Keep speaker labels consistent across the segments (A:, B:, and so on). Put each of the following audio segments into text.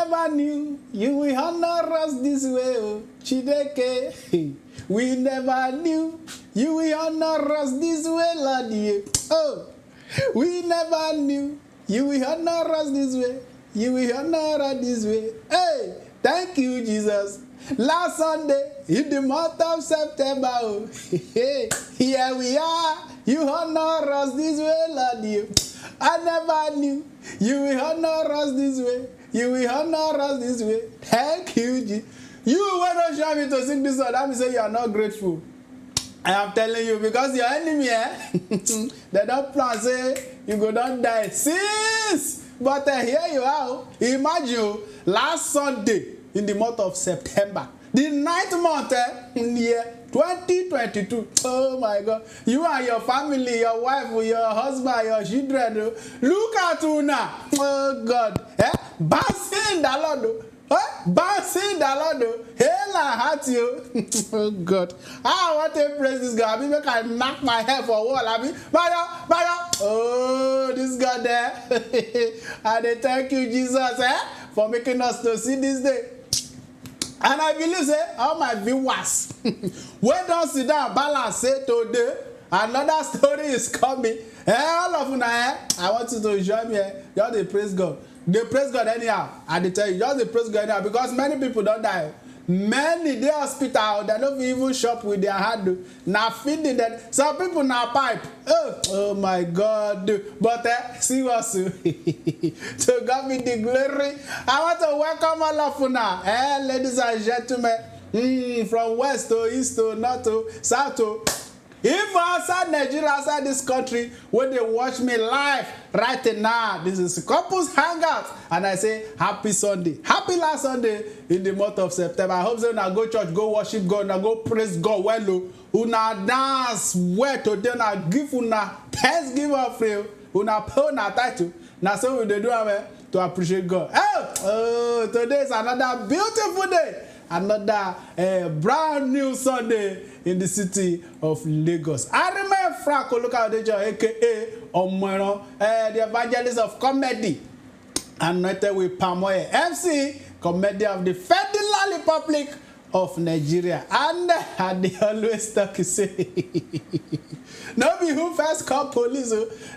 A: never knew you will honor us this way, oh, Chideke. We never knew you will honor us this way, Lord. Yeah. Oh, we never knew you will honor us this way. You will honor us this way. Hey, thank you, Jesus. Last Sunday, in the month of September, oh, here we are. You honor us this way, Lord. You. I never knew you will honor us this way. You will honor us this way. Thank you, Jesus. You will not show me to sing this song. That means you are not grateful. I am telling you, because your enemy, they don't plan, say, you go don't die. Sis! But here you are. Imagine, last Sunday, in the month of September, the 9th month in the year 2022. Oh my God. You and your family, your wife, your husband, your children, look at you now. Oh God. Bouncing the Lord. Bouncing the Lord. Hell, I hurt you. Oh God. I want to praise this God. I mean, I knock my head for a wall. I mean, oh, this God there. And I thank you, Jesus, for making us to see this day. And I believe, say, all my viewers, when don't sit down, balance, say today, another story is coming. All of you now, I want you to join me. Just they praise God. They praise God anyhow. I tell you, just they praise God anyhow, because many people don't die. Many they hospital, they don't even shop with their hand. Now feeding them. Some people now pipe. Oh my God. But see what's to God be the glory. I want to welcome all of you now. Ladies and gentlemen, from west to east to north to south to even outside Nigeria, outside this country, when they watch me live right now, this is Couples Hangout, and I say happy Sunday, happy last Sunday in the month of September. I hope so. Now go church, go worship God, now go praise God well. Una dance well today, now give una thanksgiving offering, una pay una title. Now so we do to appreciate God. Oh, today is another beautiful day. Another brand new Sunday in the city of Lagos. I remember Frank Olukadejo, aka Omoran, the evangelist of comedy, anointed with palm oil, MC, comedian of the Federal Republic of Nigeria. And they always talk, say, no be who first call police,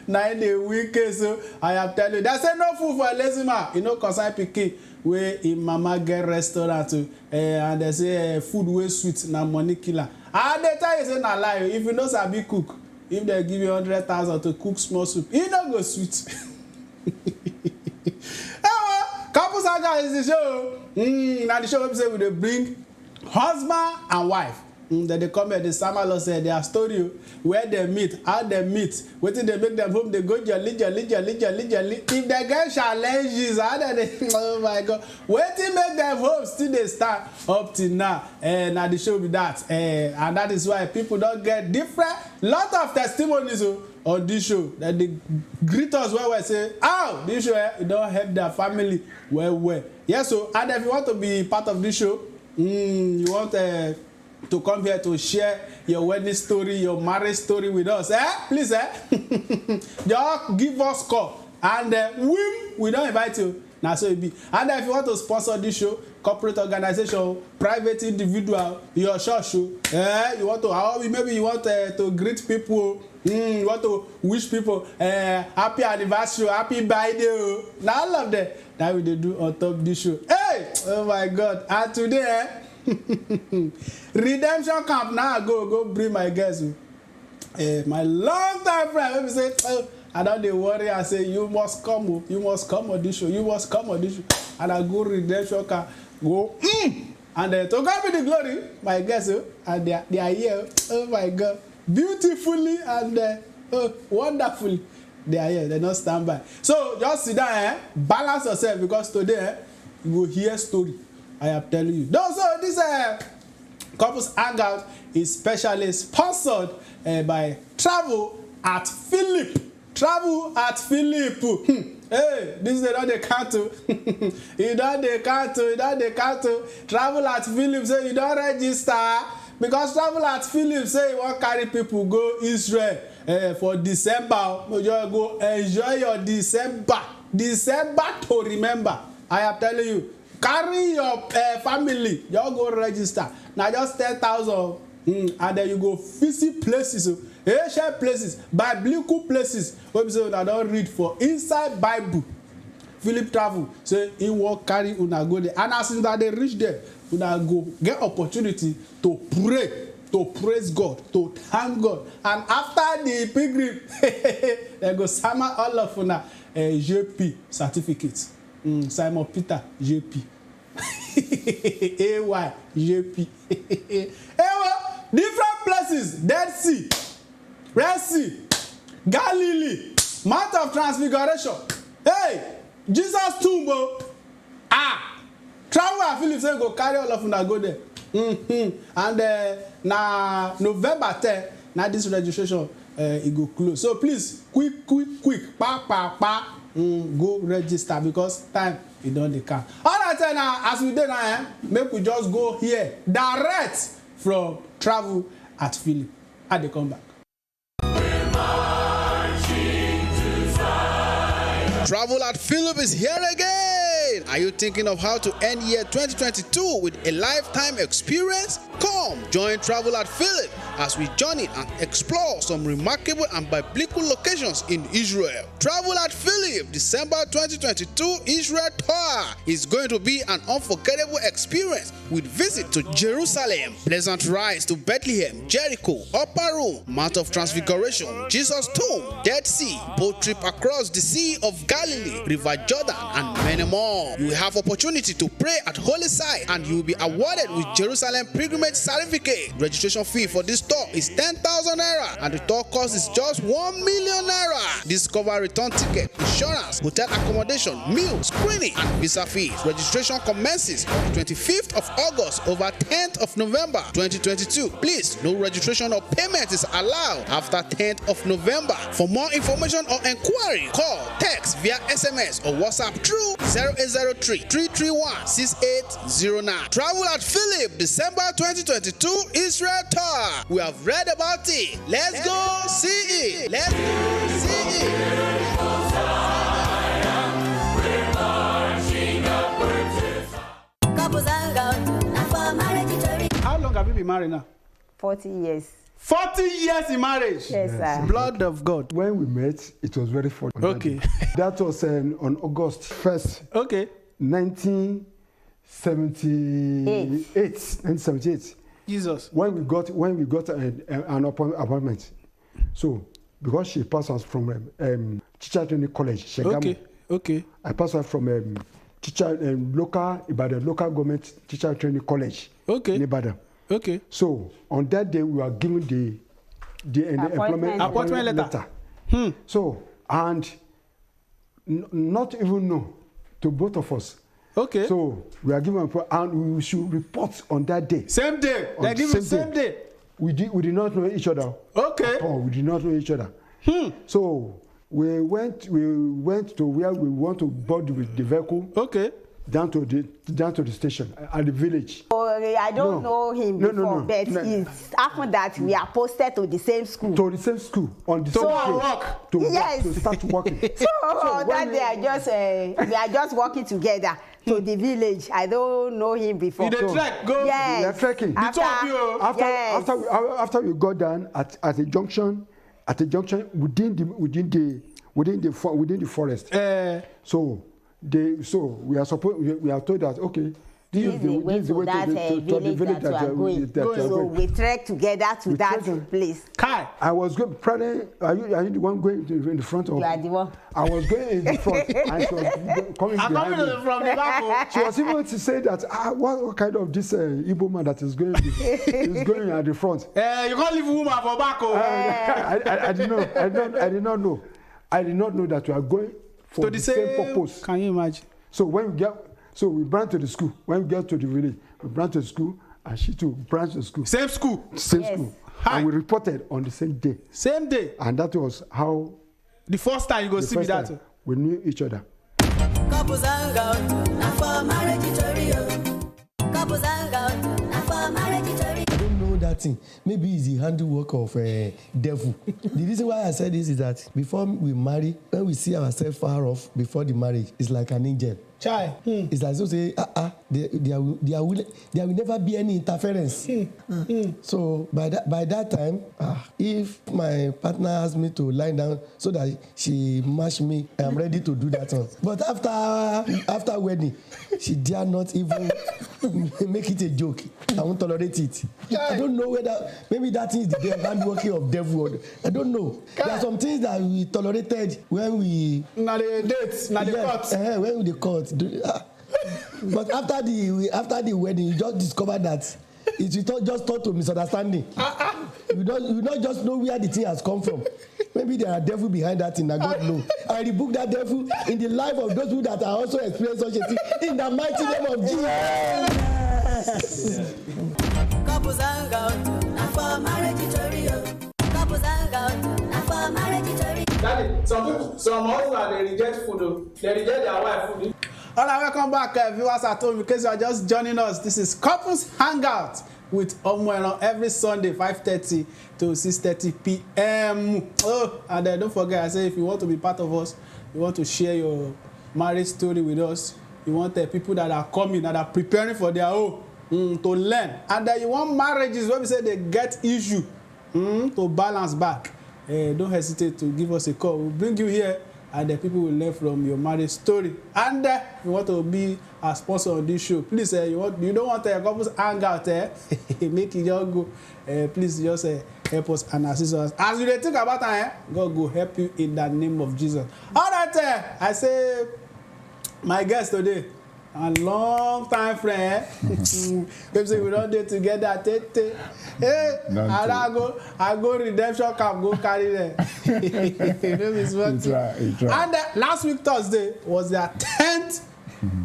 A: now in the weekend, so I am telling you, that's no food for a lazy man. You know, concern pikin where in mama get restaurant, and they say food way sweet, na money killer. And they tell you, say, na lie, if you know sabi cook, if they give you 100,000 to cook small soup, you don't go sweet. Couples Hangout is the show. Now the show episode will they bring husband and wife. Then they come here, the Samalo said their story, where they meet, how they meet, waiting they make them home, they go jolly. If they get challenges, how they, oh my God, waiting make them home, still they start up till now. And now the show be that. And that is why people don't get different, lot of testimonies on this show. That they greet us when we say, oh, this show, it don't help their family well. Yes, so, and if you want to be part of this show, you want to come here to share your wedding story, your marriage story with us, please, just give us call, and we don't invite you. Now so it be. And if you want to sponsor this show, corporate organization, private individual, your church show, you want to, maybe you want to greet people, you want to wish people happy anniversary, happy birthday. Now all of that we do on top of this show. Hey, oh my God! And today, redemption camp. Now I go bring my guests. My long time friend. Let me say, I don't dey worry. I say you must come on this show. You must come on this show. And I go redemption camp. Go. And to God be the glory, my guests, and they are here. Oh my God, beautifully and wonderfully. They are here. They don't stand by. So just sit down, balance yourself, because today you will hear story. I am telling you. So this Couples Hangout is specially sponsored by Travel at Philip. Travel at Philip. Hey, this is not the count. You don't the count. Travel at Philip say you don't register, because Travel at Philip say you want carry people go Israel for December. You just go enjoy your December to remember. I am telling you, carry your family, you go register. Now just 10,000, and then you go visit places, ancient places, biblical places. Wey be say una don read for inside Bible. Philip travel, say he walk carry una go there, and as una dey reach there, una go get opportunity to pray, to praise God, to thank God, and after the pilgrim, they go summon all of una JP certificates. Simon Peter JP. AY JP. Different places: Dead Sea, Red Sea, Galilee, Mount of Transfiguration. Hey, Jesus tomb. Travel and Philip say go carry all of una go there. And na November 10, na this registration e go close. So please, quick, go register because time e don dey count. All right, now as we dey now, make we just go here direct from Travel at Philip. I dey come back. Travel at Philip is here again. Are you thinking of how to end year 2022 with a lifetime experience? Come join Travel at Philip as we journey and explore some remarkable and biblical locations in Israel. Travel at Philip December 2022 Israel tour is going to be an unforgettable experience with visit to Jerusalem, pleasant rides to Bethlehem, Jericho, Upper Room, Mount of Transfiguration, Jesus tomb, Dead Sea, boat trip across the Sea of Galilee, River Jordan, and many more. You will have opportunity to pray at holy site and you will be awarded with Jerusalem pilgrimage certificate. Registration fee for this tour is 10,000 naira and the tour cost is just 1 million naira. Discover return ticket, insurance, hotel accommodation, meal, screening, and visa fees. Registration commences on the 25th of August over 10th of November 2022. Please, no registration or payment is allowed after 10th of November. For more information or inquiry, call, text via SMS or WhatsApp through 0803-331-6809. Travel at Philip December 2022 Israel tour. We have read about it. Let's go see it. Let's go see it. How long have you been married now?
B: 40 years.
A: 40 years in marriage.
B: Yes, sir.
A: Blood of God.
C: When we met, it was very funny.
A: Okay.
C: That was on August 1st,
A: Okay.
C: 1978. 1978.
A: Jesus.
C: When we got an appointment. So because she passed us from teacher training college, Shagamu.
A: Okay. Okay.
C: I passed her from local government teacher training college.
A: Okay.
C: In Ibadan.
A: Okay.
C: So on that day we were given the appointment letter. So and not even know to both of us. Okay. So we are given and we should report on that day.
A: Same day. They give you same day.
C: We did not know each other.
A: Okay.
C: Oh, we did not know each other. So we went to where we want to board with the vehicle. Okay. Down to the station at the village.
B: Oh, I don't know him before, but it's happened that we are posted to the same school.
C: To the same school on the same
A: walk.
C: To start working.
B: So that day we are just working together to the village. I don't know him before.
A: You did trek, go.
B: Yes.
C: We are trekking. After we got down at a junction within the forest. So we are told that okay, this is the way to the village that we are going.
B: So we trek together to that place.
C: Kai, I was going. Are you the one going in the front?
B: You are the one.
C: I was going in the front, and she was coming behind me.
A: From the back.
C: She was even to say that what kind of this Igbo man that is going at the front.
A: You can't leave a woman for back.
C: I did not know. I did not know that we are going for the same purpose.
A: Can you imagine?
C: So we ran to the school. When we get to the village, we ran to the school, and she too ran to the school.
A: Same school.
C: Same school.
A: Hi.
C: And we reported on the same day.
A: Same day.
C: And that was how.
A: The first time you go see me that.
C: We knew each other.
D: Couples hang out, not for marriage tutorial. Couples hang out, not for marriage tutorial.
E: I don't know that thing. Maybe it's the handiwork of devil. The reason why I said this is that before we marry, when we see ourselves far off before the marriage, it's like an angel.
A: Chai.
E: It's like so say, there will never be any interference. So by that time, if my partner asked me to lie down so that she match me, I am ready to do that one. But after wedding, she dare not even make it a joke. I won't tolerate it. I don't know whether maybe that is the handworking of devil. I don't know. There are some things that we tolerated when we
A: the dates, the court.
E: When we the court. But after the wedding, you just discover that it's just thought to misunderstanding. You don't just know where the thing has come from. Maybe there are devil behind that thing. I don't know. I rebuke that devil in the life of those people that are also experiencing such a thing in the mighty name of Jesus.
D: Couples hang out for marriage tutorial. Couples hang out for marriage tutorial.
A: Daddy, some husbands they reject food. They reject their wife food. All right, welcome back, viewers at home. In case you are just joining us, this is Couples Hangout with Omoeno every Sunday, 5:30 to 6:30 p.m. Oh, and don't forget, I say if you want to be part of us, you want to share your marriage story with us, you want people that are coming, that are preparing for their own to learn, and that you want marriages where we say they get issue to balance back. Don't hesitate to give us a call. We'll bring you here, and the people will learn from your marriage story. And you want to be a sponsor on this show, please. You don't want a couples hangout, make it just go. Please just help us and assist us. As you think about that, God will help you in the name of Jesus. All right, I say my guest today, a long time friend. People say we don't do together. Hey, I go redemption camp, go carry them. It's right. And last week Thursday was their 10th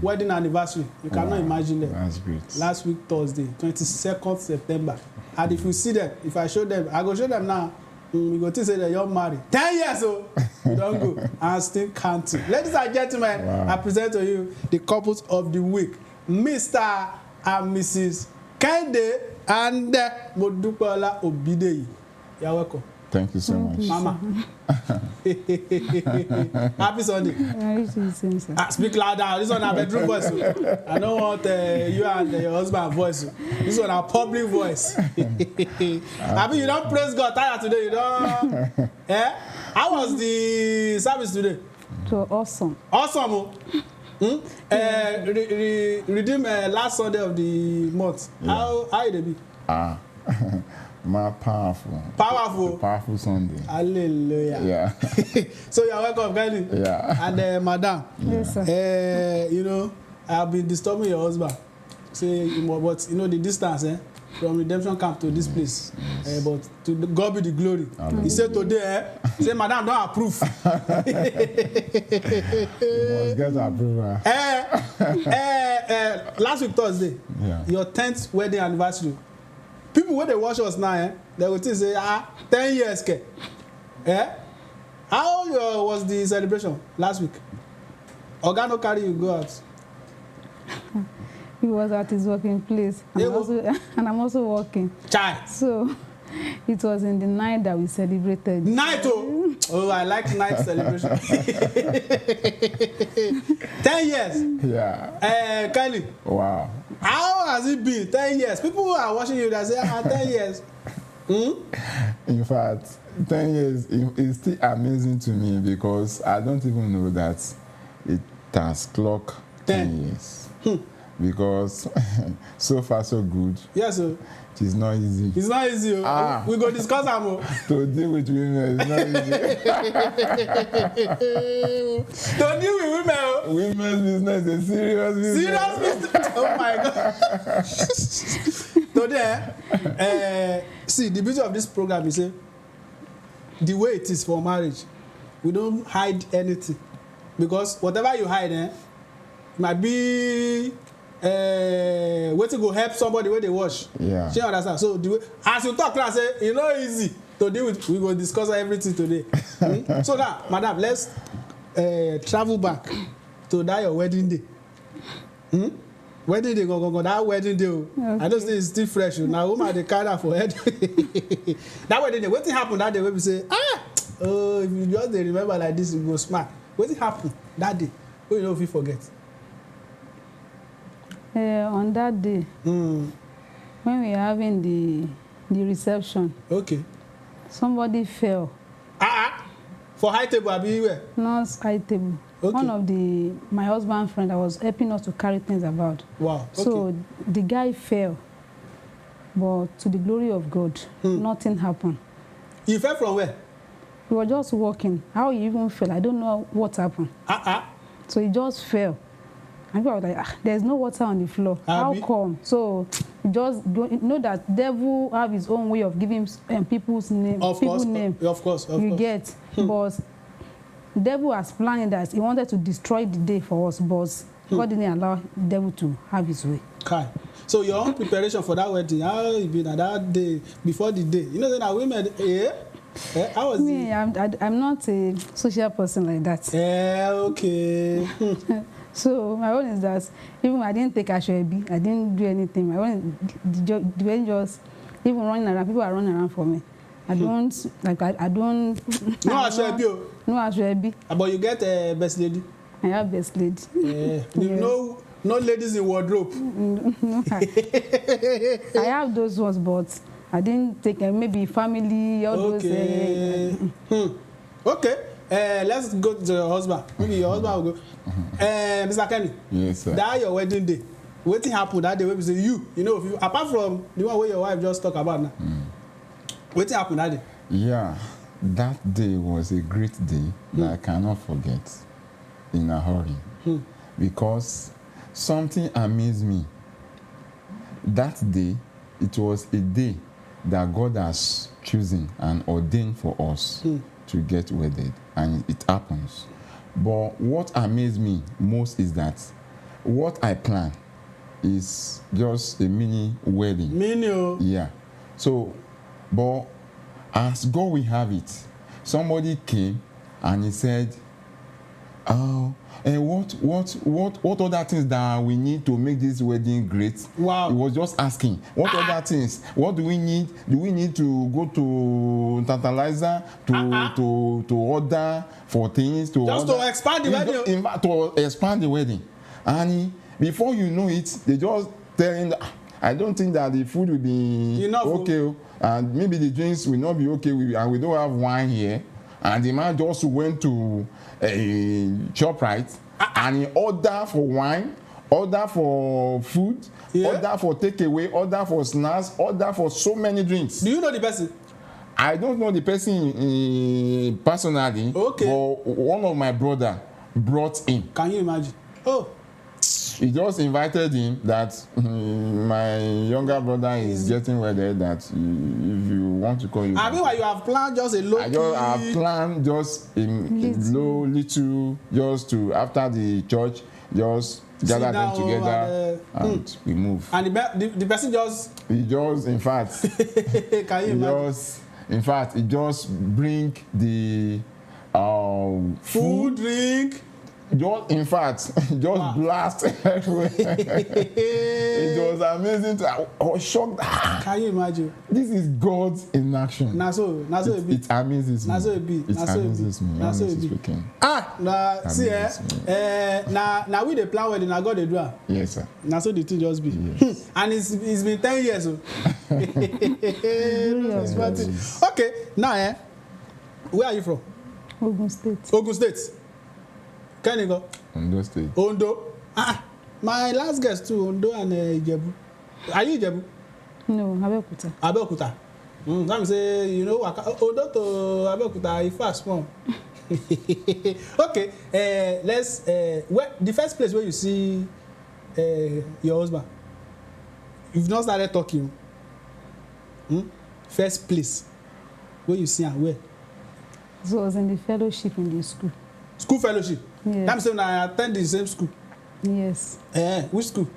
A: wedding anniversary. You cannot imagine them.
F: That's great.
A: Last week Thursday, 22nd September. And if you see them, if I show them, I go show them now. You go to say that you're married. 10 years, so you don't go and still counting. Ladies and gentlemen, I present to you the couples of the week, Mr. and Mrs. Kende and Modupola Obideyi. You're welcome.
F: Thank you so much.
A: Mama. Happy Sunday. Speak louder. This one a bedroom voice. I don't want you and your husband voice. This one a public voice. I mean, you don't praise God tired today. You don't. How was the service today?
G: It was awesome.
A: Awesome. Redeem last Sunday of the month. Yeah. How did it be?
F: My powerful Sunday.
A: Hallelujah.
F: Yeah.
A: So you're welcome, Kelly.
F: Yeah.
A: And madam.
G: Yes, sir.
A: You know, I've been disturbing your husband. Say, but you know the distance, from redemption camp to this place. But to God be the glory. He said today, say, madam, don't approve.
F: You must get approval.
A: Last week Thursday, your 10th wedding anniversary. People when they watch us now, they will think say 10 years. How was the celebration last week? Oga no carry you go out.
G: He was at his working place, and I'm also working.
A: Child.
G: So it was in the night that we celebrated.
A: Night, oh, I like night celebration. 10 years.
F: Yeah.
A: Kylie.
F: Wow.
A: How has it been? 10 years. People who are watching you that say 10 years.
F: In fact, 10 years is still amazing to me because I don't even know that it has clocked 10 years. Because so far so good.
A: Yes, sir.
F: It is not easy.
A: It's not easy. We go discuss them.
F: To deal with women is not easy.
A: To deal with women.
F: Women's business is serious business.
A: Serious business. Oh my God. Today, see, the beauty of this program is the way it is for marriage. We don't hide anything. Because whatever you hide, might be way to go help somebody when they watch.
F: Yeah.
A: She understand. So the way, as you talk, I say it's not easy to deal with. We will discuss everything today. So now, madam, let's travel back to that your wedding day. Wedding day, go that wedding day. Okay. I don't think it's still fresh. Now, woman they carry that for head. That wedding day, what happened that day? When we say, if you just remember like this, you go smart. What happened that day? You know if you forget.
G: On that day, when we were having the reception, somebody fell.
A: For high table, Abi where?
G: Not high table. One of my husband's friend that was helping us to carry things about.
A: Wow.
G: So the guy fell, but to the glory of God, nothing happened.
A: He fell from where?
G: We were just walking. How he even fell, I don't know what happened. So he just fell. And people were like, there's no water on the floor. How come? So just know that devil have his own way of giving people's name.
A: Of course.
G: You get. But devil has planned that he wanted to destroy the day for us, but God didn't allow the devil to have his way.
A: Okay. So your own preparation for that wedding, how it been at that day, before the day? You know that women, how was
G: me? I'm not a social person like that.
A: Okay.
G: So my own is that even I didn't take Ashwebi, I didn't do anything. My own, the way just even running around, people are running around for me. I don't I don't.
A: No Ashwebi.
G: No Ashwebi.
A: But you get a best lady.
G: I have best lady.
A: Yes. No ladies in wardrobe.
G: No, I have those ones, but I didn't take maybe family all those.
A: Okay. Let's go to your husband. Maybe your husband will go. Mr. Kenny.
F: Yes, sir.
A: That your wedding day. What happened that day? When we say you know, if you, apart from the one where your wife just talk about now. What happened that day?
F: Yeah, that day was a great day that I cannot forget in a hurry because something amazed me. That day, it was a day that God has chosen and ordained for us to get wedded, and it happens. But what amazed me most is that what I plan is just a mini wedding.
A: Mini?
F: Yeah. So, but as God will have it, somebody came and he said, "Oh, and what other things that we need to make this wedding great?"
A: Wow.
F: He was just asking, what other things? What do we need? Do we need to go to Tantalizer to order for things?
A: To expand the wedding?
F: To expand the wedding. And before you know it, they just tell him, I don't think that the food will be
A: enough,
F: okay. And maybe the drinks will not be okay. And we don't have wine here. And the man just went to a ShopRite and he ordered for wine, order for food, order for takeaway, order for snacks, order for so many drinks.
A: Do you know the person?
F: I don't know the person personally, but one of my brother brought him.
A: Can you imagine? Oh.
F: He just invited him that my younger brother is getting wedded, that if you want to call you.
A: I mean, you have planned just a low key.
F: I have planned just a low little, just to, after the church, just gather them together and we move. And
A: the person just...
F: He just, in fact...
A: Can you imagine?
F: In fact, he just bring the
A: food, drink...
F: Just, in fact, just blast everywhere. It was amazing. I was shocked.
A: Can you imagine?
F: This is God in action.
A: It
F: amazes me. It amazes me. Honestly speaking.
A: See, now we the plan wedding, I got the do.
F: Yes, sir.
A: Now so the thing just be.
F: Yes.
A: And it's been 10 years. Okay, now where are you from?
G: Ogun State.
A: Ogun State. Can you go?
F: Ondo State.
A: Ondo. My last guest too, Ondo and Ijebu. Are you Ijebu?
G: No, Abeokuta.
A: Abeokuta. That say, you know, Ondo to Abeokuta, if fast small. Okay, let's. Where the first place where you see your husband? You've not started talking. First place where you see and where?
G: So I was in the fellowship in the school.
A: School fellowship?
G: Yes.
A: That means I attend the same school?
G: Yes.
A: Which school?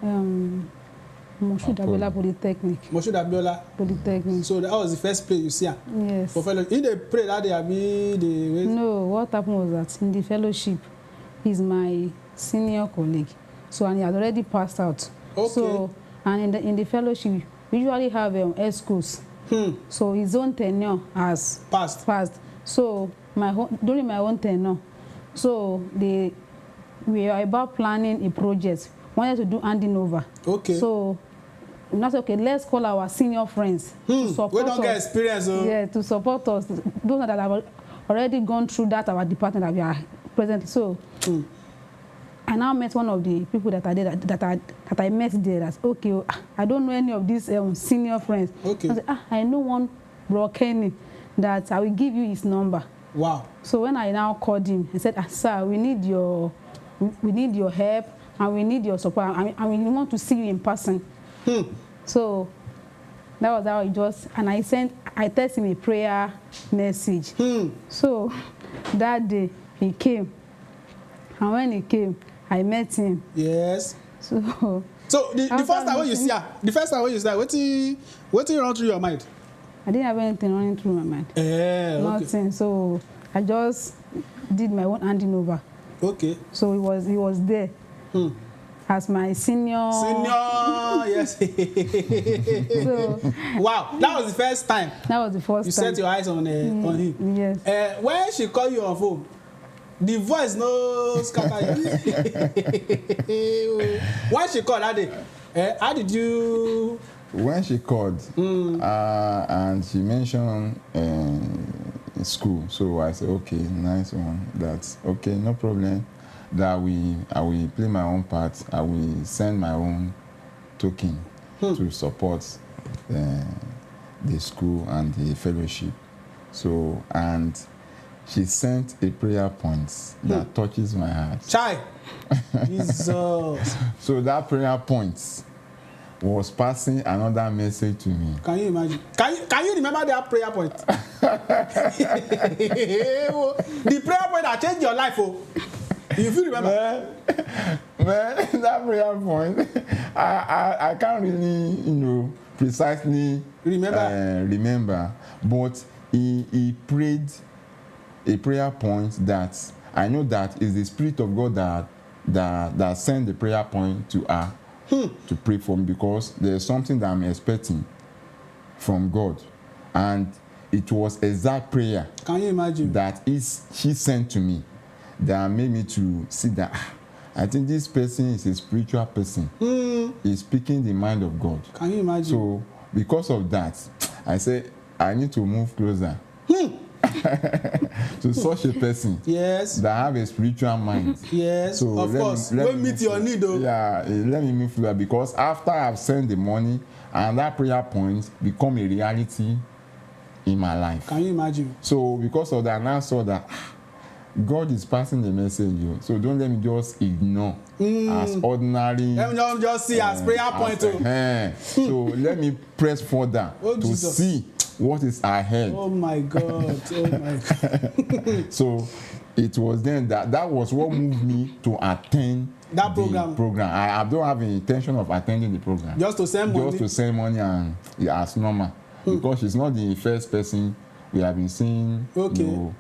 G: Moshood Abiola Polytechnic.
A: Moshood Abiola
G: Polytechnic.
A: So that was the first place you see her?
G: Yes.
A: For fellowship. If they pray that day,
G: No, what happened was that in the fellowship, he's my senior colleague. So, and he had already passed out.
A: Okay.
G: So, and in the fellowship, we usually have ESCOs. So his own tenure has passed. So during my own tenure, so we are about planning a project wanted to do handing over.
A: Okay.
G: So we said, okay, let's call our senior friends to support us.
A: We don't get experience.
G: Yeah, to support us. Those that have already gone through that our department that we are present. So I now met one of the people that I did that I met there. That's okay. I don't know any of these senior friends.
A: Okay.
G: I said, I know one bro Kenny that I will give you his number.
A: Wow.
G: So when I now called him, I said, sir, we need your help and we need your support and we want to see you in person. So that was how it just, and I texted him a prayer message. So that day he came, and when he came, I met him.
A: Yes.
G: So
A: the first time when you see her, what run through your mind?
G: I didn't have anything running through my mind. Nothing. Okay. So I just did my own handing over.
A: Okay.
G: So he was there. As my senior.
A: Yes.
G: So,
A: wow, that was the first time.
G: That was the first time.
A: You set your eyes on him.
G: Yes.
A: When she called you on phone, the voice no scatter you. When she called that day, how did you?
F: When she called, and she mentioned school, so I said, okay, nice one. That's okay, no problem. That I will play my own part. I will send my own token to support the school and the fellowship. So, and she sent a prayer point that touches my heart.
A: Chai! Jesus!
F: So that prayer point was passing another message to me.
A: Can you imagine? Can you remember that prayer point? The prayer point that changed your life, If you remember,
F: man, that prayer point, I can't really, precisely remember, but he prayed a prayer point that I know that is the Spirit of God that sent the prayer point to her to pray for me, because there's something that I'm expecting from God, and it was exact prayer.
A: Can you imagine
F: that she sent to me? That made me to see that I think this person is a spiritual person. He's speaking the mind of God.
A: Can you imagine?
F: So because of that, I said I need to move closer to such a person.
A: Yes.
F: That have a spiritual mind.
A: Yes. So of course, when meet your need, though.
F: Yeah, let me move closer, because after I've sent the money and that prayer point become a reality in my life.
A: Can you imagine?
F: So because of that, I saw that God is passing the message, so don't let me just ignore as ordinary.
A: Let me not just see as prayer point.
F: So let me press further to see what is ahead.
A: Oh my God! Oh my God!
F: So it was then that was what moved me to attend
A: that program.
F: I don't have the intention of attending the program.
A: Just to send money.
F: Just to send money and as normal, because she's not the first person we have been seeing.
A: Okay.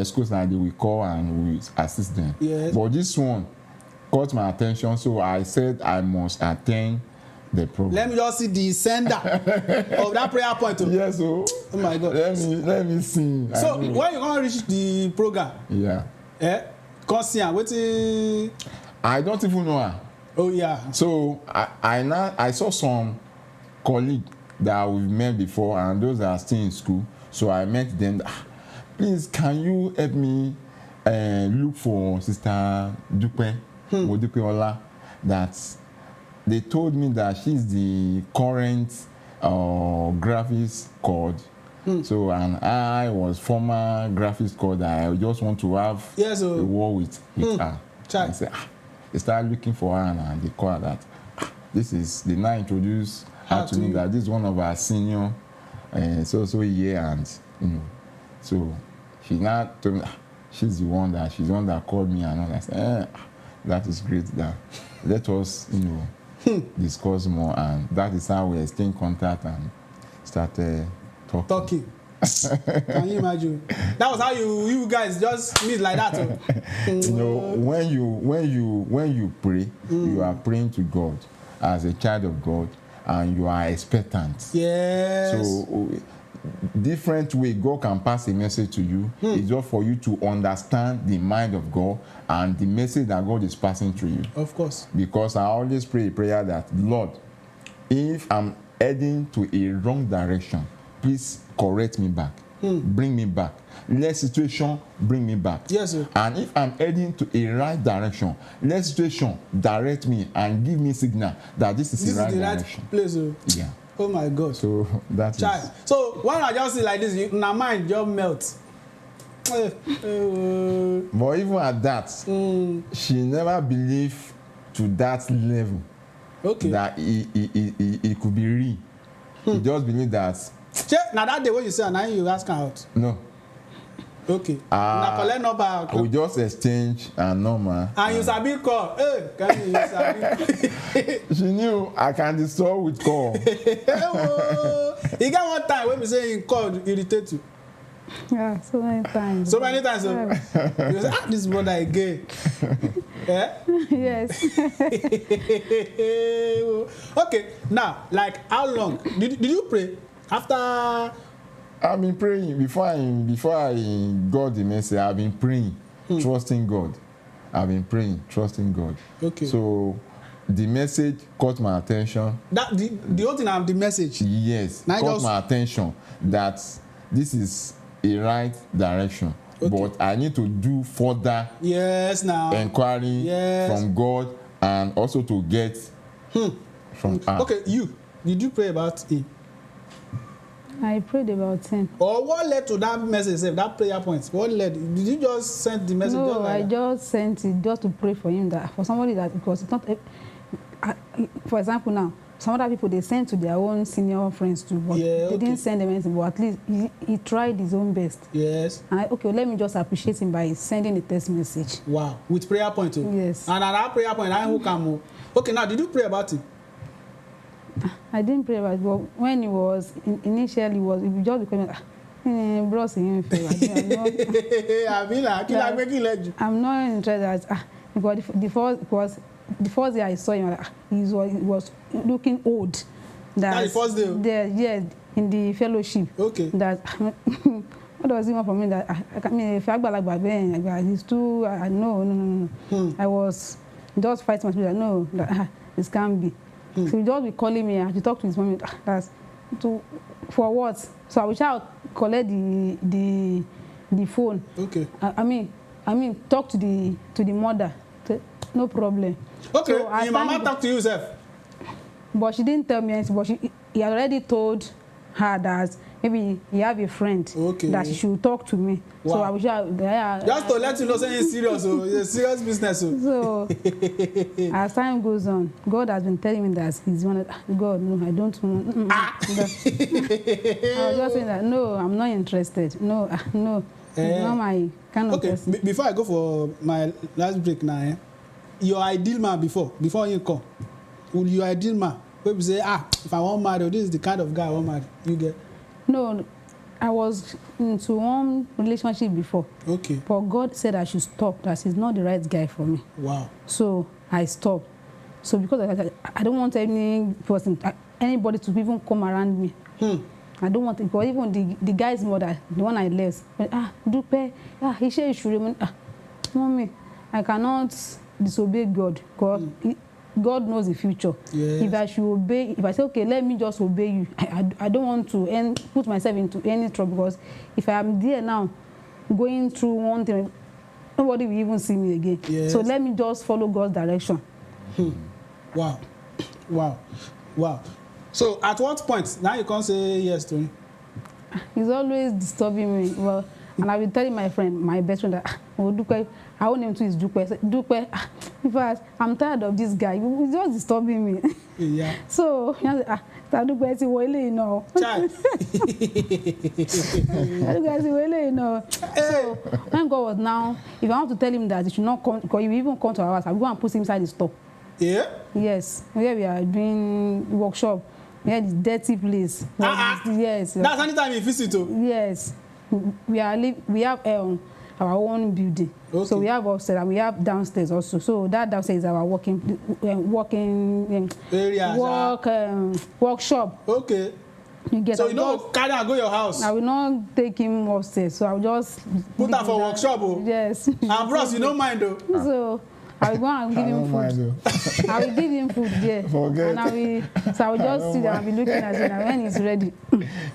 F: Schools like we call and we assist them.
A: Yes.
F: But this one caught my attention, so I said I must attend the program.
A: Let me just see the sender of that prayer point.
F: Yes, oh
A: my God.
F: Let me see.
A: So when you gonna reach the program?
F: Yeah.
A: Come see her. Waiting.
F: I don't even know her.
A: Oh yeah.
F: So I saw some colleagues that we've met before, and those that are still in school. So I met them. Please, can you help me look for Sister Dupe Ola? That they told me that she's the current graphics code. So, and I was former graphics code. I just want to have a war with her. I said, they started looking for her, and they called her that. They now introduced her to me that this is one of our senior year, and so. She now told me she's the one that called me, and I said, that is great. That let us discuss more, and that is how we stay in contact and started talking.
A: Can you imagine? That was how you guys just meet like that.
F: When you pray, you are praying to God as a child of God, and you are expectant.
A: Yes.
F: So different way God can pass a message to you. It's just for you to understand the mind of God and the message that God is passing through you.
A: Of course.
F: Because I always pray a prayer that, Lord, if I'm heading to a wrong direction, please correct me back. Bring me back. Let situation bring me back.
A: Yes, sir.
F: And if I'm heading to a right direction, let situation direct me and give me signal that this is the right direction.
A: Place.
F: Yeah.
A: Oh my God.
F: So that's it.
A: So when I just see like this, my mind just melts.
F: But even at that, she never believed to that level.
A: Okay.
F: That it could be real. He just believed that.
A: Now that day when you say, now you ask her out.
F: No.
A: Okay. Now collect number.
F: We just exchange and normal.
A: And you sabi call. Hey, can you sabi?
F: She knew I can disturb with call.
A: You got one time when we say in call irritate you.
G: Yeah, so many times.
A: So many times. So. You say, this brother again. Yeah?
G: Yes.
A: Okay. Now, like how long did you pray after?
F: I've been praying before I got the message. I've been praying, trusting God. I've been praying, trusting God.
A: Okay.
F: So the message caught my attention.
A: That the whole thing of the message.
F: Yes, caught my attention that this is a right direction. Okay. But I need to do further inquiry from God and also to get from her.
A: Okay, did you pray about it?
G: I prayed about 10.
A: Or what led to that message, that prayer point? What led? Did you just send the message?
G: No, I just sent it just to pray for him, that for somebody that, because it's not, for example now, some other people, they send to their own senior friends too, but they didn't send them anything, but at least he tried his own best.
A: Yes.
G: And let me just appreciate him by sending a text message.
A: Wow, with prayer point too?
G: Yes.
A: And at that prayer point, who come? Okay, now did you pray about it?
G: I didn't pray about it, but when he was, initially was, it just became, bros in I'm not interested, because the first day I saw him, he was looking old.
A: That the first day?
G: Yeah, in the fellowship.
A: Okay.
G: That, what does he want from me? That I mean, if he's too, no. I was just fighting myself, no, this can't be. So he just be calling me to talk to his mom. That's for what? So I will try to collect the phone.
A: Okay.
G: I mean, talk to the mother. No problem.
A: Okay.
G: So
A: your mama talk to you, Seth?
G: But she didn't tell me anything. But he had already told her that maybe he have a friend that she should talk to me. Wow. So I wish
A: just to let you know, saying it's serious, so it's a serious business.
G: So as time goes on, God has been telling me that he's one of God. No, I don't want. I was just saying that no, I'm not interested. No, no, it's not my kind of person.
A: Before I go for my last break now, your ideal man before you come, will your ideal man? People say, if I want marry, this is the kind of guy I want marry. You get?
G: No, I was into one relationship before.
A: Okay.
G: But God said I should stop, that he's not the right guy for me.
A: Wow.
G: So I stopped. So because I don't want anybody to even come around me. I don't want it, because even the guy's mother, the one I left, Dupe, he said you should remain. Mommy, I cannot disobey God, because God knows the future. Yes. If I should obey, if I say, okay, let me just obey you, I don't want to put myself into any trouble, because if I am there now, going through one thing, nobody will even see me again. Yes. So let me just follow God's direction.
A: Wow. So at what point, now you can't say yes to him?
G: He's always disturbing me. Well, and I will tell my friend, my best friend, that I own him to his Dupe. Dupe, in fact, I'm tired of this guy. He's just disturbing me.
A: Yeah.
G: So, Dupe, it's well, you know. So, when God was now, if I want to tell him that he should not come, because he will even come to our house, I'll go and put him inside the store.
A: Yeah?
G: Yes. Where we are doing workshop. We had this dirty place. Yes.
A: That's anytime you visit too?
G: Yes. We have our own building. Okay. So we have upstairs and we have downstairs also. So that downstairs is our workshop.
A: Okay.
G: You get.
A: So you know, carry and go your house.
G: I will not take him upstairs, so I will just
A: put that for workshop. Oh.
G: Yes.
A: And bros, you don't mind though.
G: So I will go and give him food. I will give him food there.
F: Forget.
G: And I will just sit there and be looking at him. And when he's ready,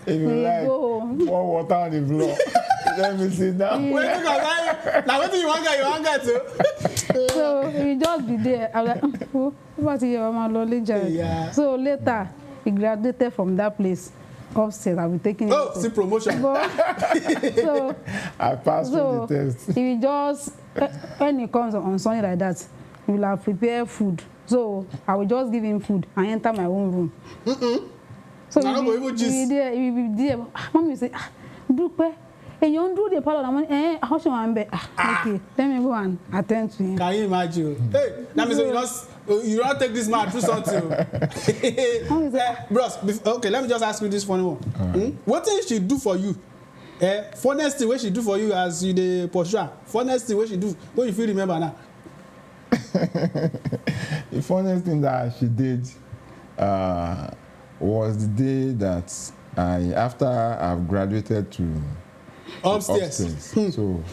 F: if you like,
G: go home.
F: pour water on the floor. Let me sit down.
A: Wait, now what do you want get to?
G: So he just be there. I was like, oh, what is your mama
A: yeah.
G: So later he graduated from that place. Upstairs, I'll be taking him.
A: Oh, see promotion.
G: So
F: I passed through the test.
G: He will just, when he comes on Sunday like that, he will have prepared food. So I will just give him food and enter my own room. So he will be there. Mommy will say, Dupe, and you don't do the part of the money. How should I be? Okay, let me go and attend to him.
A: Can you imagine? Hey, that means you don't take this man through something. Bros, okay, let me just ask you this funny one. What thing she do for you? Funniest thing what she do for you as you the posture? Funniest thing what she do? What you feel remember now?
F: The funniest thing that she did was the day that after I've graduated to upstairs. So,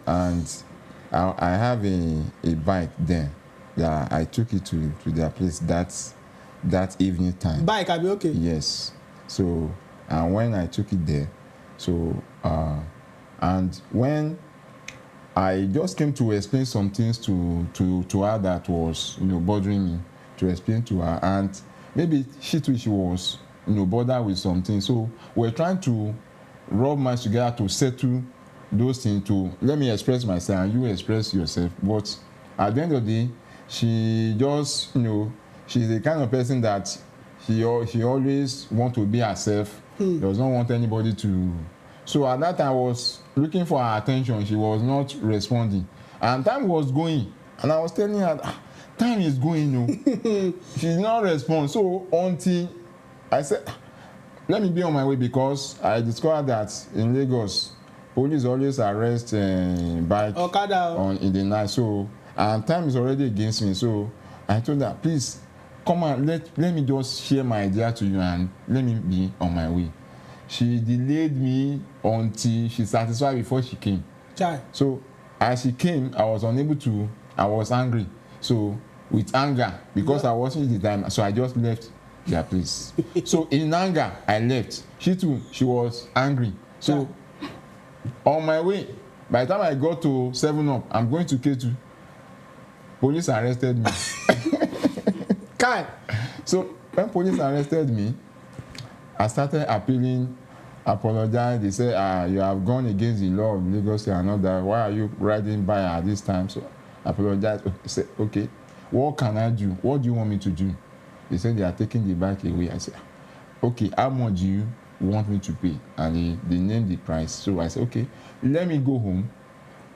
F: and I have a bike there that I took it to their place that evening time.
A: Bike, I'll be okay.
F: Yes. So, and when I took it there, so and when I just came to explain some things to her that was bothering me, to explain to her, and maybe she was bothered with something. So we're trying to rub minds together to settle those things, to let me express myself and you express yourself. But at the end of the day, she just she's the kind of person that she always want to be herself. Does not want anybody to. So at that time I was looking for her attention. She was not responding, and time was going, and I was telling her time is going. She did not respond. So until I said, let me be on my way, because I discovered that in Lagos, police always arrest bike in the night. So and time is already against me. So I told her, please come on, let me just share my idea to you and let me be on my way. She delayed me until she satisfied before she came. So as she came, I was angry. So with anger, because I wasn't the time, so I just left their place. So in anger, I left. She too, she was angry. So on my way, by the time I got to 7up, I'm going to K2. Police arrested me. So when police arrested me, I started apologizing. They said, you have gone against the law of Lagos and all that. Why are you riding by at this time? So I apologized. I said, okay, what can I do? What do you want me to do? They said they are taking the bike away. I said, okay, how much do you want me to pay? And they named the price. So I said, okay, let me go home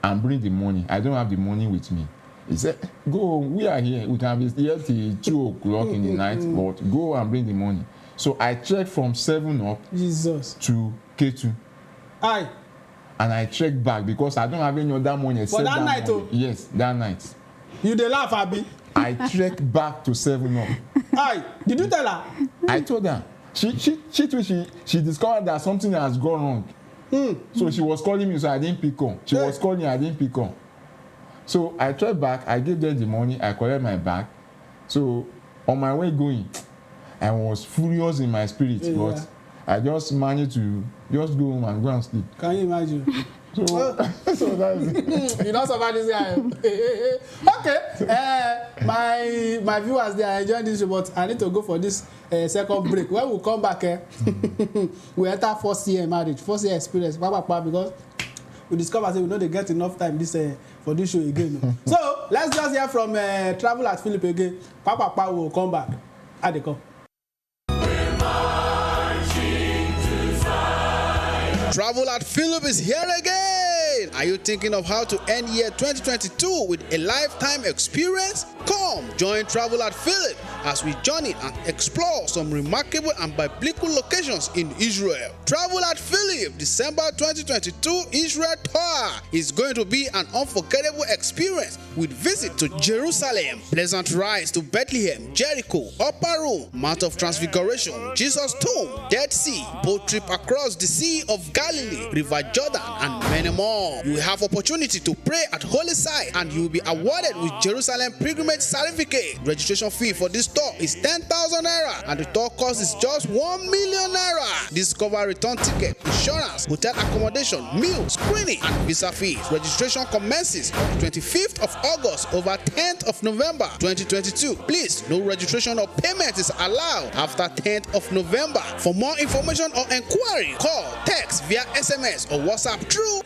F: and bring the money. I don't have the money with me. He said, go home. We are here. We can be here till 2 o'clock in the night, but go and bring the money. So I trekked from 7up to K2.
A: Aye.
F: And I trekked back because I don't have any other money except
A: that night,
F: money. Yes, that night.
A: You dey laugh, Abi?
F: I trekked back to 7up.
A: Aye. Did you tell her?
F: I told her. She discovered that something has gone wrong. So she was calling me, so I didn't pick up. She was calling, I didn't pick up. So I trekked back, I gave them the money, I collected my bag. So on my way going, I was furious in my spirit, but I just managed to just go home and go and sleep.
A: Can you imagine?
F: So that's it.
A: You don't survive this guy. Okay. My viewers, they are enjoying this show, but I need to go for this second break. When we come back, we enter first year marriage, first year experience, because we discover that we know they get enough time for this show again. So let's just hear from Travel at Philip again. Papa will come back. How they come?
H: Travel at Philip is here again.
A: Are you thinking of how to end year 2022 with a lifetime experience? Come, join Travel at Philip as we journey and explore some remarkable and biblical locations in Israel. Travel at Philip, December 2022 Israel Tour is going to be an unforgettable experience with visit to Jerusalem, pleasant rides to Bethlehem, Jericho, Upper Room, Mount of Transfiguration, Jesus' Tomb, Dead Sea, boat trip across the Sea of Galilee, River Jordan, and many more. You will have opportunity to pray at holy site and you will be awarded with Jerusalem Pilgrimage Certificate. Registration fee for this tour is 10,000 naira and the tour cost is just 1 million naira. Discover return ticket, insurance, hotel accommodation, meal, screening, and visa fees. Registration commences on the 25th of August over 10th of November 2022. Please, no registration or payment is allowed after 10th of November. For more information or inquiry, call, text via SMS or WhatsApp through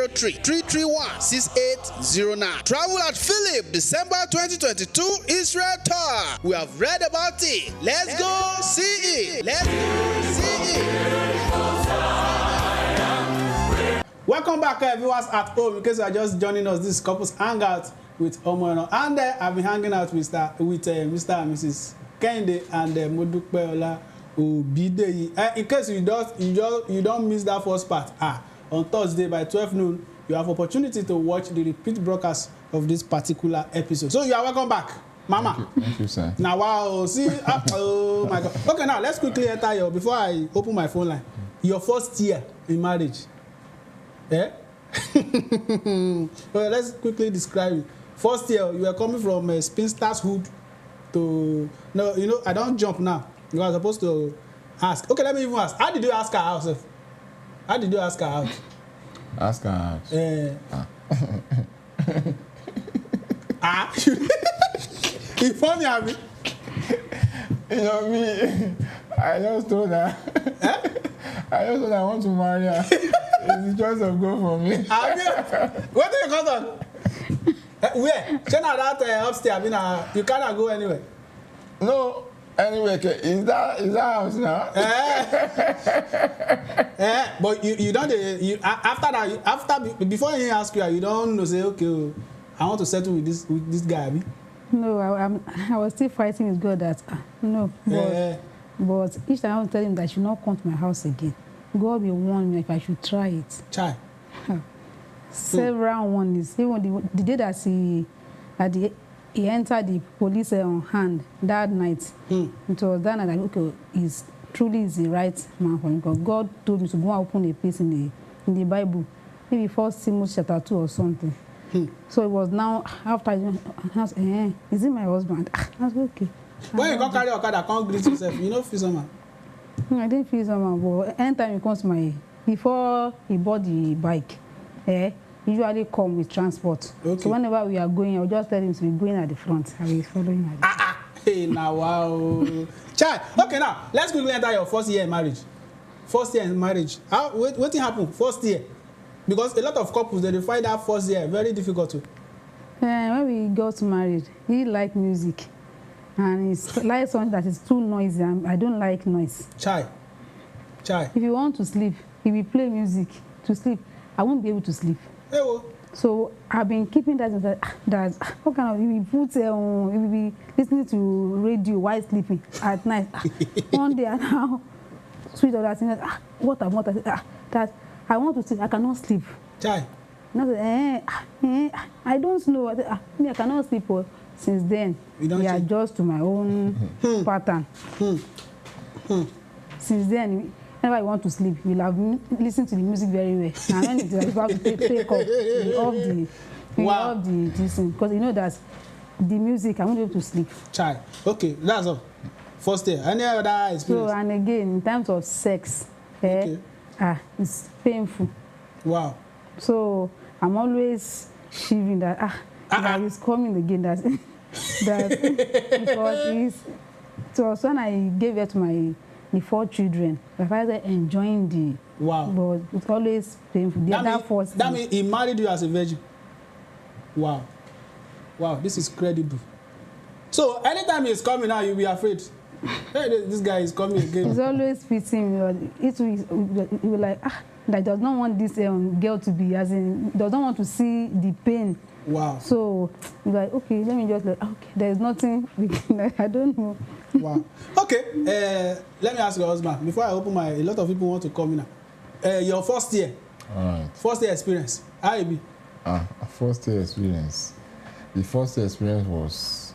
A: 0803-331-6809. Travel at Philip, December 2022 Israel Tour. We have read about it. Let's go see it. Let's go see it. Welcome back, viewers at home. In case you are just joining us, this is Couples Hangout with Omono. And I've been hanging out with Mr. and Mrs. Kende and Modupeola Obideyi. In case you don't miss that first part, on Thursday by 12 noon, you have opportunity to watch the repeat broadcast of this particular episode. So you are welcome back, Mama.
F: Thank you, sir.
A: Now, wow, see, oh my God. Okay, now let's quickly enter before I open my phone line. Your first year in marriage. Eh? Well, let's quickly describe it. First year, you were coming from spinster's hood to... No, I don't jump now. You are supposed to ask. Okay, let me even ask. How did you ask her out? How did you ask her out?
F: Ask her out.
A: It's funny, Abby.
F: Me, I just told her. I just told her I want to marry her. It's the choice of God for me.
A: What do you call that? Where? China that upstairs. You cannot go anywhere.
F: No. Anyway, is that house now?
A: But you don't. After that, before he ask you, you don't say, okay, I want to settle with this guy. Abi?
G: No, I was still fighting with God that no. But each time I was telling him that I should not come to my house again. God will warn me if I should try it.
A: Try.
G: Several warnings. Even the day that he entered the police on hand that night. It was that night that okay, he's truly is the right man for me because God told me to go and open a place in the Bible, maybe 1 Timothy chapter 2 or something. So it was now after I asked, is it my husband? I was okay.
A: When you can't carry your car, can't greet yourself. You know, feel someone.
G: I didn't feel someone, but anytime he comes to before he bought the bike, usually come with transport. Okay. So whenever we are going, I'll just tell him to be going at the front. I will be following at the front.
A: Hey, now, wow. Child, okay, now, let's quickly enter your first year in marriage. First year in marriage. What happened first year? Because a lot of couples, they find that first year very difficult too.
G: When we got married, he liked music. And it's like something that is too noisy. I don't like noise. Child. If you want to sleep, if you play music to sleep, I won't be able to sleep.
A: Hey, well.
G: So I've been keeping that what kind of you will be listening to radio while sleeping at night. One day and now sweet other thing what that I want to sleep, I cannot sleep.
A: Child.
G: I don't know. I cannot sleep. Since then, we adjust to my own pattern. Since then, whenever I want to sleep, we'll have listened to the music very well. And when it's like, you have to take off, we off the this thing. Because you know that the music, I won't be able to sleep.
A: Child. Okay, that's all. First year. Any other experience?
G: So, and again, in terms of sex, it's painful. Wow. So, I'm always shivering that, that is coming again. That because it was when I gave it to the 4 children. My father enjoying the but it's always painful.
A: That means he married you as a virgin. Wow, this is credible. So anytime he's coming now, you'll be afraid. Hey, this guy is coming again.
G: He's always fitting me. It will like, that does not want this girl to be, as in, does not want to see the pain.
A: Wow.
G: So, like, okay, let me just, like, okay, there's nothing, I don't know.
A: Wow. Okay, let me ask your husband, before I open a lot of people want to come in now. Your first year.
F: All right.
A: First year experience. How it be?
F: First year experience. The first year experience was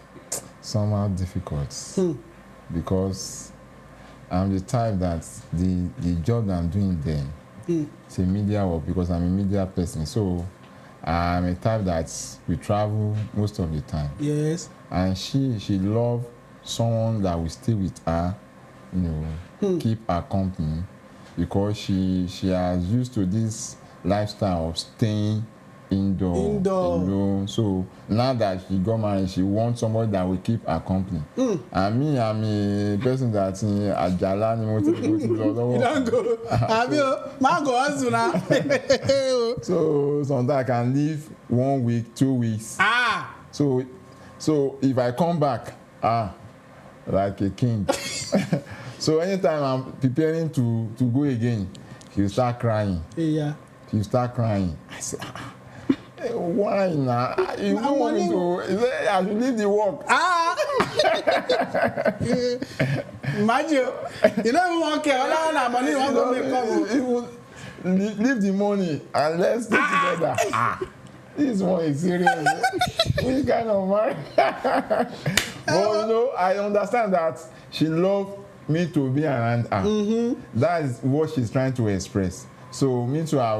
F: somehow difficult because I'm the type that the job that I'm doing then, it's a media work because I'm a media person. So I'm a type that we travel most of the time.
A: Yes.
F: And she loved someone that will stay with her, keep her company, because she has used to this lifestyle of staying indoor. So now that she got married, she wants somebody that will keep her company. And me, I'm a person that Ajala ni mo ti lọ.
A: You don't go. Man go hustle now.
F: So sometimes I can leave 1 week, 2 weeks. So if I come back, like a king. So anytime I'm preparing to go again, she'll start crying.
A: Yeah.
F: She'll start crying. I say, why now? You don't want me to. I should leave the work.
A: Imagine, you don't even want care. All money, you want to make come.
F: Leave the money and let's stay together. This one is serious. Which kind of man? But I understand that she loves me to be around her. That is what she's trying to express. So me too, I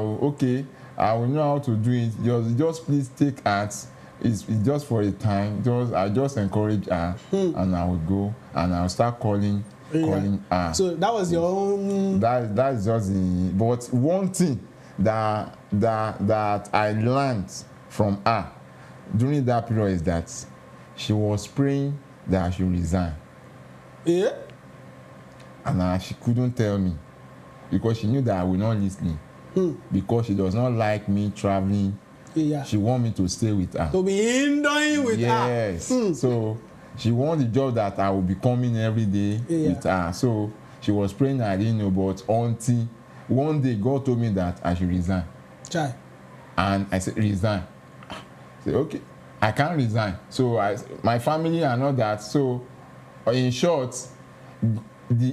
F: will know how to do it. Just please take heart. It's just for a time. I just encourage her, and I will go and I'll start calling her.
A: So that was your own.
F: That's just the. But one thing that I learned from her during that period is that she was praying that I should resign.
A: Yeah.
F: And she couldn't tell me because she knew that I will not listen. Because she does not like me traveling.
A: Yeah.
F: She wants me to stay with her.
A: To be indoing with her.
F: Yes. So she wants the job that I will be coming every day with her. So she was praying, I didn't know, but until one day God told me that I should resign.
A: Chai.
F: And I said, resign. I said, okay, I can't resign. So my family and all that. So in short,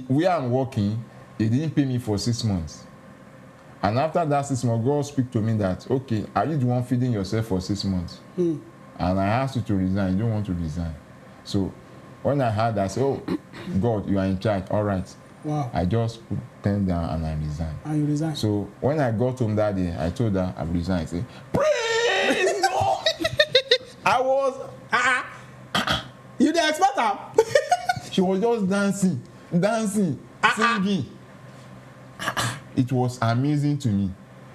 F: where I'm working, they didn't pay me for 6 months. And after that 6 months, God speak to me that, okay, are you the one feeding yourself for 6 months? And I asked you to resign. You don't want to resign. So when I heard that, I said, oh, God, you are in charge. All right.
A: Wow.
F: I just put pen down and I resigned.
A: And you resigned?
F: So when I got home that day, I told her I've resigned. I said, praise God! I was...
A: You the expert?
F: She was just dancing, singing. It was amazing to me.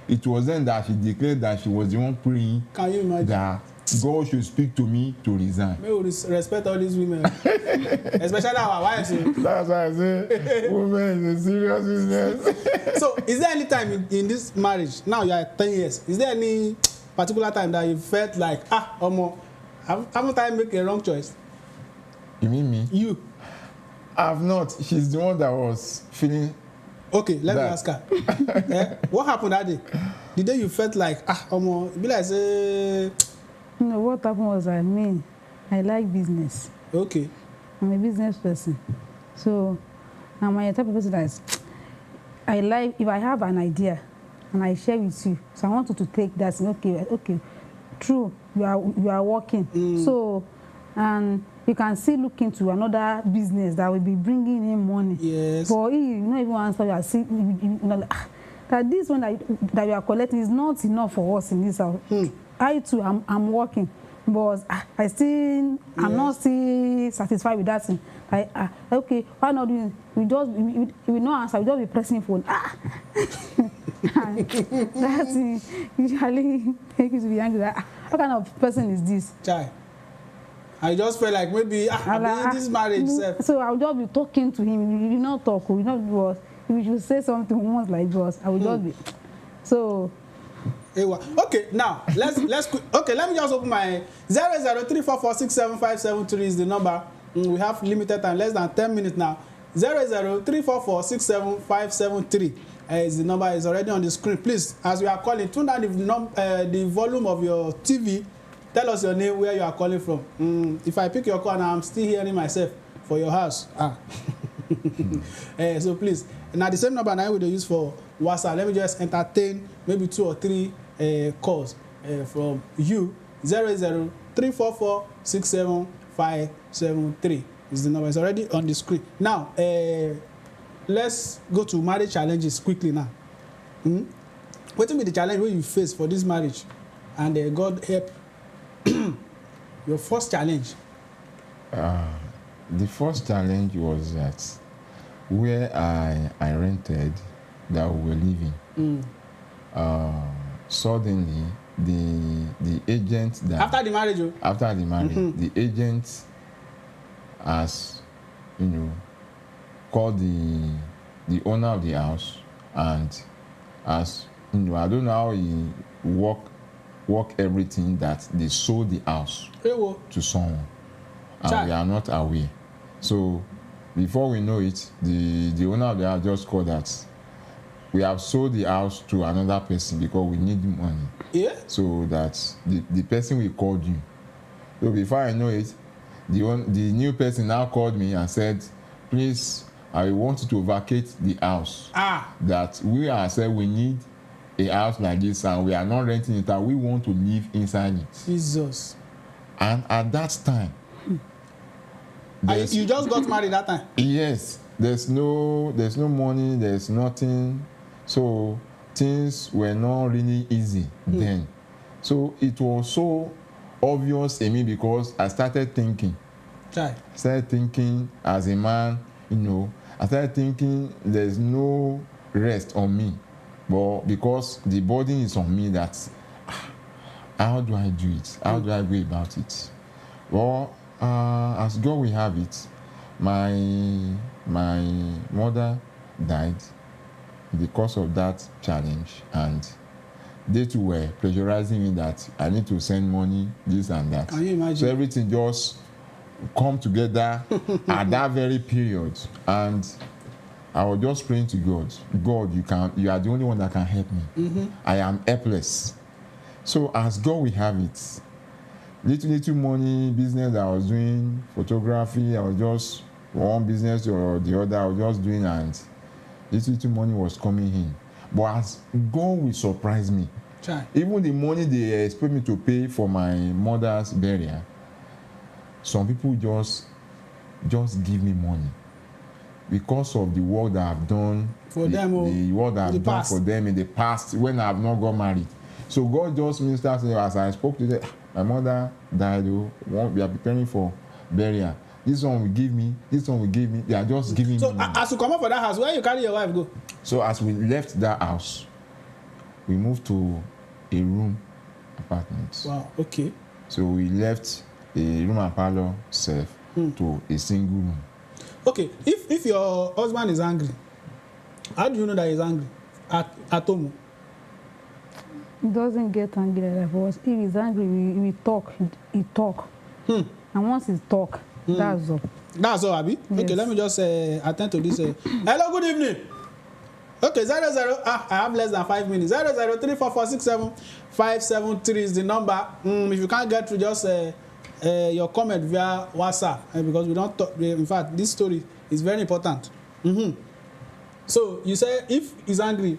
F: It was then that she declared that she was the one praying.
A: Can you imagine?
F: That God should speak to me to resign.
A: May we respect all these women, especially our wives.
F: That's why I say, women is a serious business.
A: So, is there any time in this marriage, now you are 10 years, is there any particular time that you felt like, haven't I make a wrong choice?
F: You mean me?
A: You.
F: I've not. She's the one that was feeling.
A: Okay, let me ask her. What happened that day? The day you felt like, be like, say...
G: No, what happened was, I like business.
A: Okay.
G: I'm a business person. So, I'm a type of person that is, I like, if I have an idea and I share with you, so I want you to take that, okay, true, you are working. So, and you can still look into another business that will be bringing in money.
A: Yes.
G: For you not even answer, you are see, that this one that you are collecting is not enough for us in this house. I too, I'm working, but I'm not still satisfied with that thing. Okay, why not doing? We will not answer. We just be pressing phone. That thing usually make you to be angry. What kind of person is this?
A: Chai. I just felt like maybe this marriage.
G: So I would just be talking to him. You not talk. You not was. If you should say something once like this, I would just be. So.
A: Okay, now let's okay. Let me just open my 0034467573 is the number. We have limited time, less than 10 minutes now. 0034467573 is the number, is already on the screen. Please, as we are calling, tune down the volume of your TV. Tell us your name, where you are calling from. If I pick your call and I'm still hearing myself for your house. So please, now the same number now we use for WhatsApp. Let me just entertain maybe 2 or 3 calls from you. 00344675573 is the number. It's already on the screen. Now, let's go to marriage challenges quickly now. What will be the challenge when you face for this marriage? And God help your first challenge.
F: The first challenge was that where I rented that we were living, suddenly the agent that
A: after the marriage,
F: the agent has called the owner of the house, and as I don't know how he work everything, that they sold the house to someone, and we are not aware. So before we know it, the owner of the house just called that we have sold the house to another person because we need money. Yeah. So that the person we called you. So before I know it, the new person now called me and said, please, I want you to vacate the house. That we ourselves, we need a house like this, and we are not renting it out. We want to live inside it.
A: Jesus.
F: And at that time,
A: you just got married that time?
F: Yes. There's no money, there's nothing. So things were not really easy then. So it was so obvious in me because I started thinking. As a man, I started thinking there's no rest on me. But because the burden is on me, that how do I do it? How do I go about it? Well, as God will have it, my mother died because of that challenge, and they too were pressurizing me that I need to send money, this and that.
A: Can you imagine?
F: So everything just come together at that very period, and I was just praying to God. God, you are the only one that can help me. I am helpless. So as God will have it, little money, business that I was doing, photography, I was just one business or the other, I was just doing, and little money was coming in. But as God will surprise me, even the money they expect me to pay for my mother's burial, some people just give me money because of the work that I've done
A: for them,
F: the work that I've done for them in the past when I have not got married. So God just ministered to me as I spoke to them. My mother died. We are preparing for burial. This one will give me. This one will give me. They are just giving me.
A: So as you come up for that house, where you carry your wife go?
F: So as we left that house, we moved to a room apartment.
A: Wow. Okay.
F: So we left a room and parlor self to a single room.
A: Okay. If your husband is angry, how do you know that he's angry at home?
G: He doesn't get angry like that. But if he's angry, we talk. He talk. And once he talk, that's all.
A: That's all, Abi? Yes. Okay, let me just attend to this. Hello, good evening. Okay, 00. I have less than 5 minutes. 00344675573 is the number. If you can't get through, just your comment via WhatsApp, because we don't talk. In fact, this story is very important. So you say if he's angry,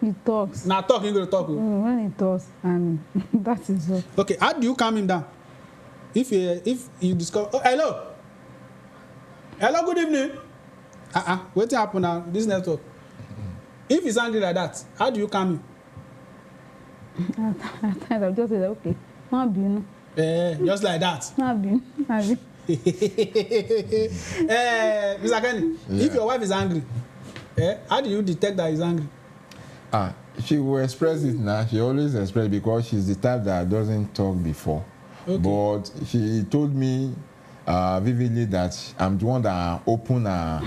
G: he talks.
A: Now talking, going to talk.
G: When he talks, and that is all.
A: Okay, how do you calm him down? If you discover, hello, good evening. What happened now? This network. If he's angry like that, how do you calm him?
G: At times I'll just say, okay, not be.
A: Just like that.
G: Not be.
A: Mr. Kenny, if your wife is angry, how do you detect that he's angry?
F: She will express it now. She always expresses because she's the type that doesn't talk before. Okay. But she told me vividly that I'm the one that opened her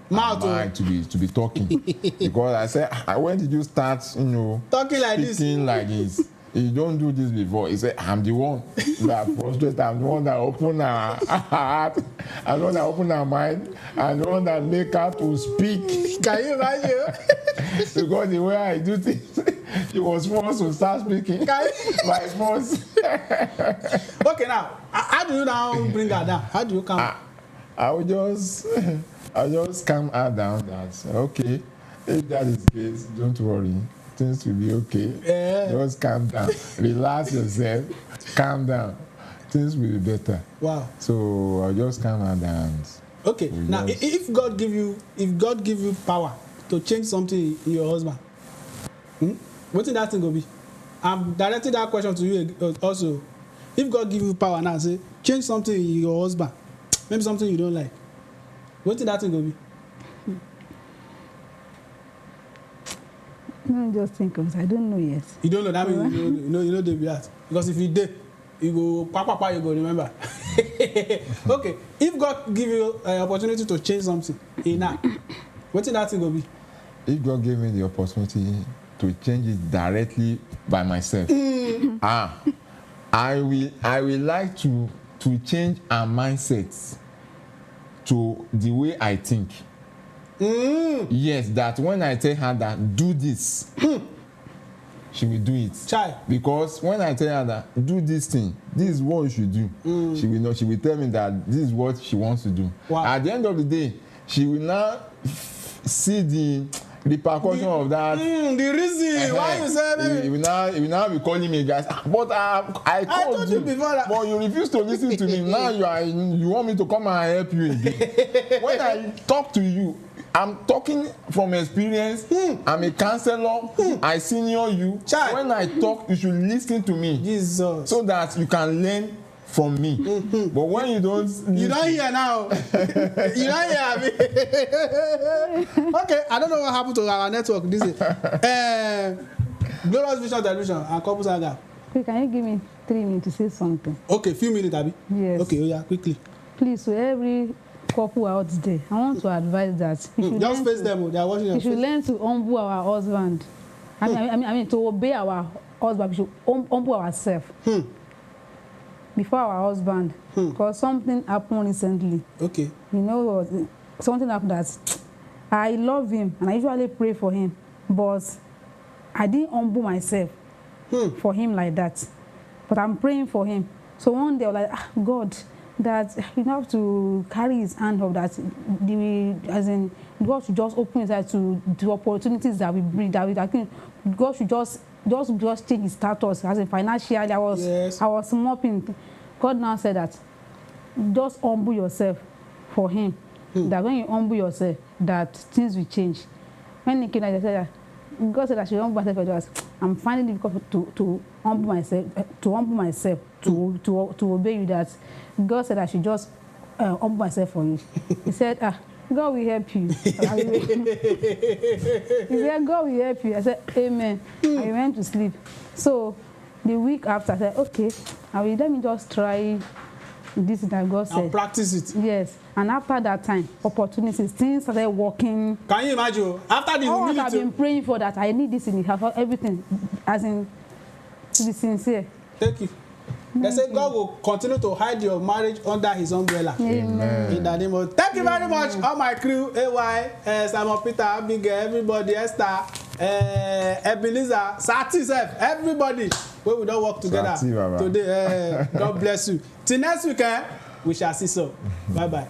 F: mind to be talking. Because I said, when did you start,
A: talking like this?
F: Like this. you don't do this before. He said, I'm the one that frustrated. I'm the one that opened her heart. I'm the one that opened her mind. I'm the one that make her to speak.
A: Can you imagine?
F: Because the way I do things, he was forced to start speaking. By force.
A: Okay, now, how do you now bring her down? How do you come?
F: I will just calm her down. That's okay. If that is the case, don't worry. Things will be okay. Yeah. Just calm down. Relax yourself. Calm down. Things will be better.
A: Wow.
F: So I'll just calm her down.
A: Okay. Now, if God give you power to change something in your husband, what is that thing gonna be? I'm directing that question to you also. If God give you power now, say change something in your husband, maybe something you don't like, what is that thing gonna be?
G: Let me just think of it. I don't know yet.
A: You don't know that means you know they be at. Because if you did, you go papa you go remember. Okay, if God give you an opportunity to change something in that, what is that thing gonna be?
F: If God gave me the opportunity to change it directly by myself, I will like to change our mindsets to the way I think. Yes, that when I tell her that do this, she will do it. Because when I tell her that do this thing, this is what you should do, she will know. She will tell me that this is what she wants to do. Wow. At the end of the day, she will now see the repercussion of that.
A: The reason why you said it.
F: He will now be calling me, guys. But I told you before that. But you refuse to listen to me. Now you want me to come and help you again. When I talk to you, I'm talking from experience. I'm a counselor. I senior you. When I talk, you should listen to me.
A: Jesus.
F: So that you can learn from me. But when you don't
A: hear now. You don't hear me. Okay, I don't know what happened to our network this is. Glorious Vision Television and Couple Saga.
G: Can you give me 3 minutes to say something?
A: Okay, few minutes, Abby.
G: Yes.
A: Okay, yeah, quickly.
G: Please, to every couple out there, I want to advise that
A: just face them. They are watching them.
G: We should learn to humble our husband. I mean, to obey our husband. We should humble ourselves before our husband. Because something happened recently. Okay. You know, something happened that I love him and I usually pray for him, but I didn't humble myself for him like that. But I'm praying for him. So one day I was like, God, that you have to carry his hand up, that as in God should just open his eyes to the opportunities that we bring, that I think God should just change his status, as in financially. I was mopping. God now said that just humble yourself for him. That when you humble yourself, that things will change. When he came, I said that God said I should humble myself for us. I'm finding it difficult to humble myself, to obey you. That God said I should just humble myself for you. He said, God will help you. He said, God will help you. I said, amen. I went to sleep. So the week after, I said, okay, let me just try this that God said.
A: I'll practice it.
G: Yes. And after that time, opportunities, things started working.
A: Can you imagine? After the
G: humility, I've been praying for that. I need this in it. Everything, as in, to be sincere.
A: Thank you. They say God will continue to hide your marriage under his umbrella.
G: Amen.
A: In the name of. Thank you very much, all my crew, AY, Simon Peter, Abigail, everybody, Esther, Ebenezer, Sati, everybody. We don't work together today. God bless you. Till next weekend, we shall see so. Bye bye.